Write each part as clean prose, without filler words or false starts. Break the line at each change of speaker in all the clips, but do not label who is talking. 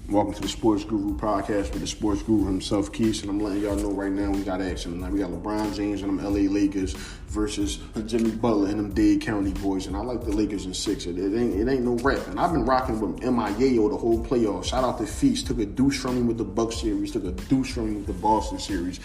Welcome to the Sports Guru podcast with the Sports Guru himself, Keith. And I'm letting y'all know right now we got action tonight. We got LeBron James and them LA Lakers versus Jimmy Butler and them Dade County boys. And I like the Lakers in 6. It ain't no rap. And I've been rocking with MIA the whole playoff. Shout out to Feast. Took a douche from me with the Bucks series. Took a douche from me with the Boston series.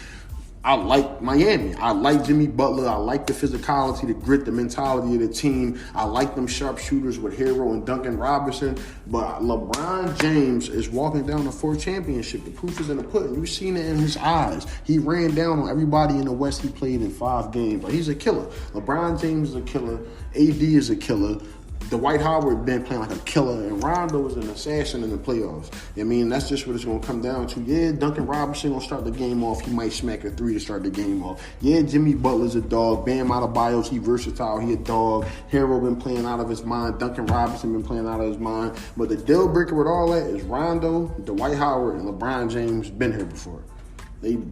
I like Miami. I like Jimmy Butler. I like the physicality, the grit, the mentality of the team. I like them sharpshooters with Hero and Duncan Robinson. But LeBron James is walking down the 4th championship. The proof is in the pudding. You've seen it in his eyes. He ran down on everybody in the West he played in 5 games. But he's a killer. LeBron James is a killer. AD is a killer. Dwight Howard been playing like a killer, and Rondo is an assassin in the playoffs. I mean, that's just what it's going to come down to. Yeah, Duncan Robinson going to start the game off. He might smack a 3 to start the game off. Yeah, Jimmy Butler's a dog. Bam Adebayo's, he versatile. He a dog. Hero been playing out of his mind. Duncan Robinson been playing out of his mind. But the deal breaker with all that is Rondo, Dwight Howard, and LeBron James been here before.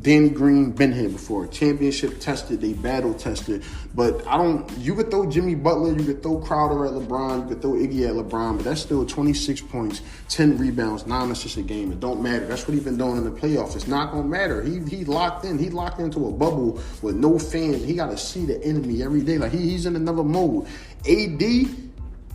Danny Green been here before. Championship tested, they battle tested. But you could throw Jimmy Butler, you could throw Crowder at LeBron, you could throw Iggy at LeBron, but that's still 26 points, 10 rebounds, 9 assists a game. It don't matter. That's what he's been doing in the playoffs. It's not gonna matter. He locked in. He locked into a bubble with no fans. He gotta see the enemy every day. Like he's in another mode. AD,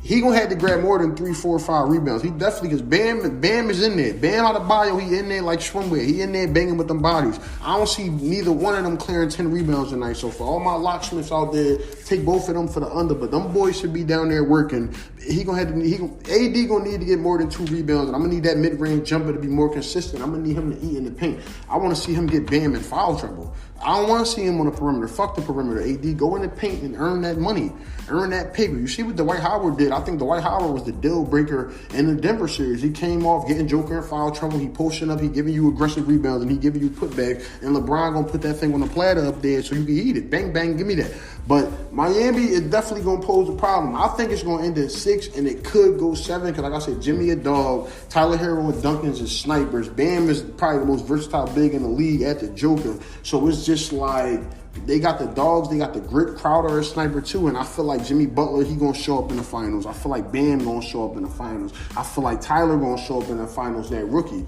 he gonna have to grab more than 3, 4, 5 rebounds. He definitely, because Bam is in there. Bam Adebayo, he in there like swimwear. He in there banging with them bodies. I don't see neither one of them clearing 10 rebounds tonight. So for all my locksmiths out there, take both of them for the under. But them boys should be down there working. AD gonna need to get more than 2 rebounds, and I'm gonna need that mid-range jumper to be more consistent. I'm gonna need him to eat in the paint. I want to see him get Bam in foul trouble. I don't want to see him on the perimeter. Fuck the perimeter. AD, go in the paint and earn that money. Earn that paper. You see what Dwight Howard did? I think Dwight Howard was the deal breaker in the Denver series. He came off getting Joker in foul trouble. He posting up. He giving you aggressive rebounds, and he giving you putbacks. And LeBron going to put that thing on the platter up there so you can eat it. Bang, bang, give me that. But Miami is definitely going to pose a problem. I think it's going to end at 6, and it could go 7 because, like I said, Jimmy a dog. Tyler Hero and Duncan's is snipers. Bam is probably the most versatile big in the league at the Joker. So it's just like they got the dogs, they got the grit. Crowder a sniper too, and I feel like Jimmy Butler, he going to show up in the finals. I feel like Bam going to show up in the finals. I feel like Tyler going to show up in the finals, that rookie.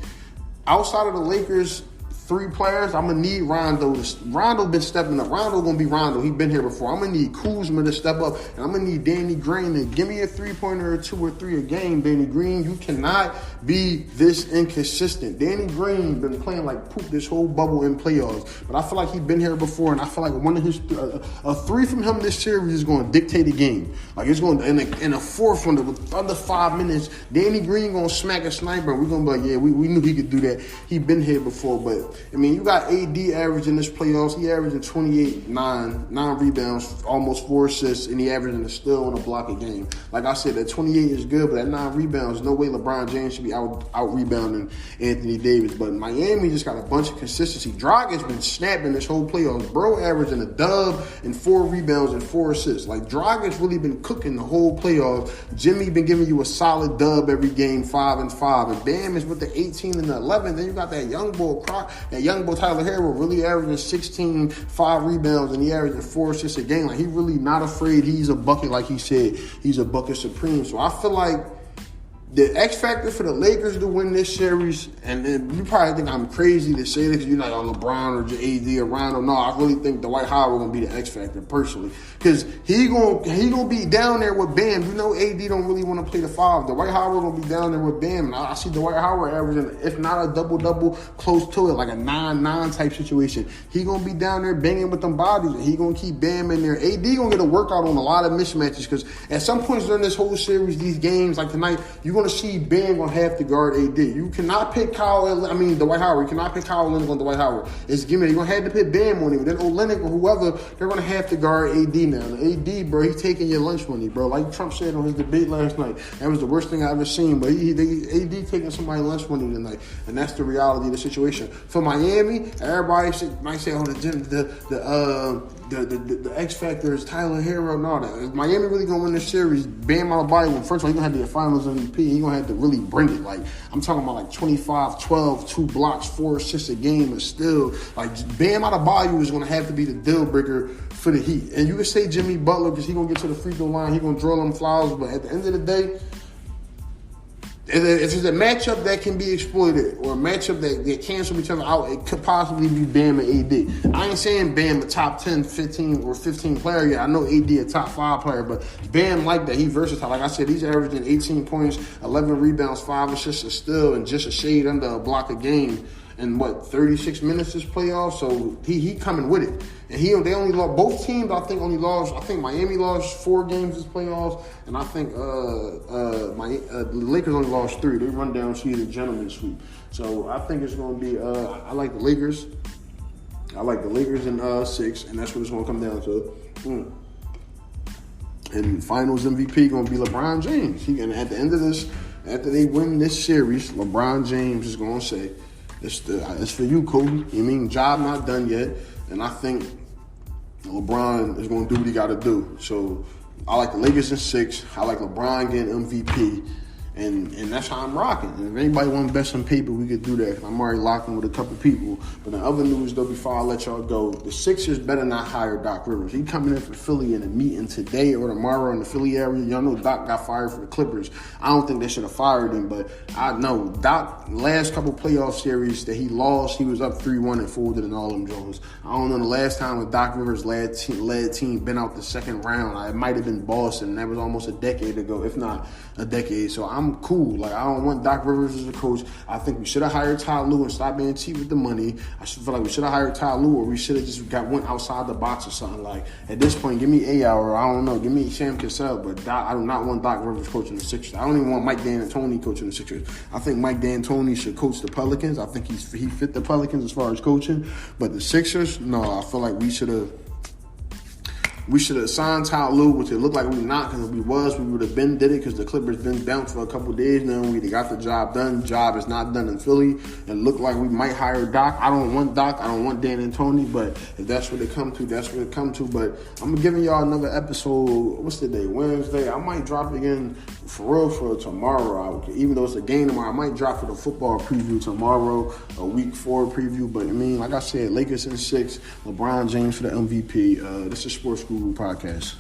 Outside of the Lakers, 3 players, I'm going to need Rondo. Rondo been stepping up. Rondo going to be Rondo. He been here before. I'm going to need Kuzma to step up. And I'm going to need Danny Green to give me a 3-pointer or 2 or 3 a game. Danny Green, you cannot be this inconsistent. Danny Green been playing like poop this whole bubble in playoffs. But I feel like he's been here before, and I feel like one of his a 3 from him this series is going to dictate the game. Like it's going to, in a 4th one with under 5 minutes, Danny Green going to smack a sniper. And we're going to be like, yeah, we knew he could do that. He been here before, but I mean, you got AD averaging this playoffs. He averaging 28, 9 rebounds, almost 4 assists, and he averaging a steal and a block a game. Like I said, that 28 is good, but that 9 rebounds, no way LeBron James should be out rebounding Anthony Davis. But Miami just got a bunch of consistency. Dragic been snapping this whole playoffs. Bro averaging a dub and 4 rebounds and 4 assists. Like Dragic really been cooking the whole playoffs. Jimmy been giving you a solid dub every game, 5 and 5. And Bam is with the 18 and the 11. Then you got that young boy Tyler Hero really averaging 16, 5 rebounds, and he averaging 4 assists a game. Like, he really not afraid. He's a bucket, like he said. He's a bucket supreme. So I feel like the X factor for the Lakers to win this series, and then you probably think I'm crazy to say this because you're like, oh, LeBron or AD or Rondo. No, I really think Dwight Howard going to be the X factor personally, because he gonna be down there with Bam. You know, AD don't really want to play the 5. Dwight Howard going to be down there with Bam. And I see Dwight Howard averaging, if not a double-double, close to it, like a 9-9 type situation. He going to be down there banging with them bodies, and he going to keep Bam in there. AD going to get a workout on a lot of mismatches, because at some points during this whole series, these games, like tonight, you're going to see Bam going to have to guard AD. You cannot pick Dwight Howard. You cannot pick Kyle Leonard on Dwight Howard. It's gimme. You're going to have to put Bam on him. Then Olynyk or whoever, they're going to have to guard AD now. And AD, bro, he's taking your lunch money, bro. Like Trump said on his debate last night. That was the worst thing I ever seen. But AD taking somebody's lunch money tonight. And that's the reality of the situation. For Miami, everybody might say, oh, the X factor is Tyler Hero and all that. Is Miami really going to win this series? Bam Adebayo, first of all, he's going to have to be a finals MVP. He's going to have to really bring it. Like, I'm talking about like 25, 12, 2 blocks, 4 assists a game, and still, like, Bam Adebayo is going to have to be the deal breaker for the Heat. And you can say Jimmy Butler because he's going to get to the free throw line. He's going to draw them fouls. But at the end of the day, if it's a matchup that can be exploited or a matchup that cancel each other out, it could possibly be Bam and AD. I ain't saying Bam a top 10, 15, or 15 player yet. I know AD a top 5 player, but Bam like that. He versatile. Like I said, he's averaging 18 points, 11 rebounds, 5 assists, a steal, and just a shade under a block a game. In 36 minutes this playoff, so he coming with it. And they only lost, both teams I think only lost, I think Miami lost 4 games this playoffs, and I think the Lakers only lost 3. They run down to the gentleman's sweep. So I think it's going to be, I like the Lakers. I like the Lakers in 6, and that's what it's going to come down to. And finals MVP going to be LeBron James. And at the end of this, after they win this series, LeBron James is going to say, it's for you, Kobe. You mean job not done yet, and I think LeBron is going to do what he got to do. So I like the Lakers in 6. I like LeBron getting MVP, and that's how I'm rocking. And if anybody want to bet some paper, we could do that. I'm already locking with a couple people. But in other news, though, before I let y'all go, the Sixers better not hire Doc Rivers. He coming in for Philly in a meeting today or tomorrow in the Philly area. Y'all know Doc got fired for the Clippers. I don't think they should have fired him, but I know Doc, last couple playoff series that he lost, he was up 3-1 and folded in all them Jones. I don't know the last time with Doc Rivers led team been out the second round. It might have been Boston, and that was almost a decade ago, if not a decade. So I'm cool. Like, I don't want Doc Rivers as a coach. I think we should have hired Ty Lue and stopped being cheap with the money. I feel like we should have hired Ty Lue, or we should have just went outside the box or something. Like, at this point, give me A.R. or I don't know, give me Sam Cassell, but I do not want Doc Rivers coaching the Sixers. I don't even want Mike D'Antoni coaching the Sixers. I think Mike D'Antoni should coach the Pelicans. I think he fit the Pelicans as far as coaching, but the Sixers, no, I feel like we should have signed Ty Lue, which it looked like we not, because if we would have been did it, because the Clippers been down for a couple of days now. We got the job done. Job is not done in Philly. It looked like we might hire Doc. I don't want Doc. I don't want D'Antoni, but if that's what it come to, that's what it come to. But I'm giving y'all another episode. What's the day? Wednesday. I might drop again for real for tomorrow. Even though it's a game tomorrow, I might drop for the football preview tomorrow, a week 4 preview. But I mean, like I said, Lakers in 6, LeBron James for the MVP. This is Sports Guru Podcast.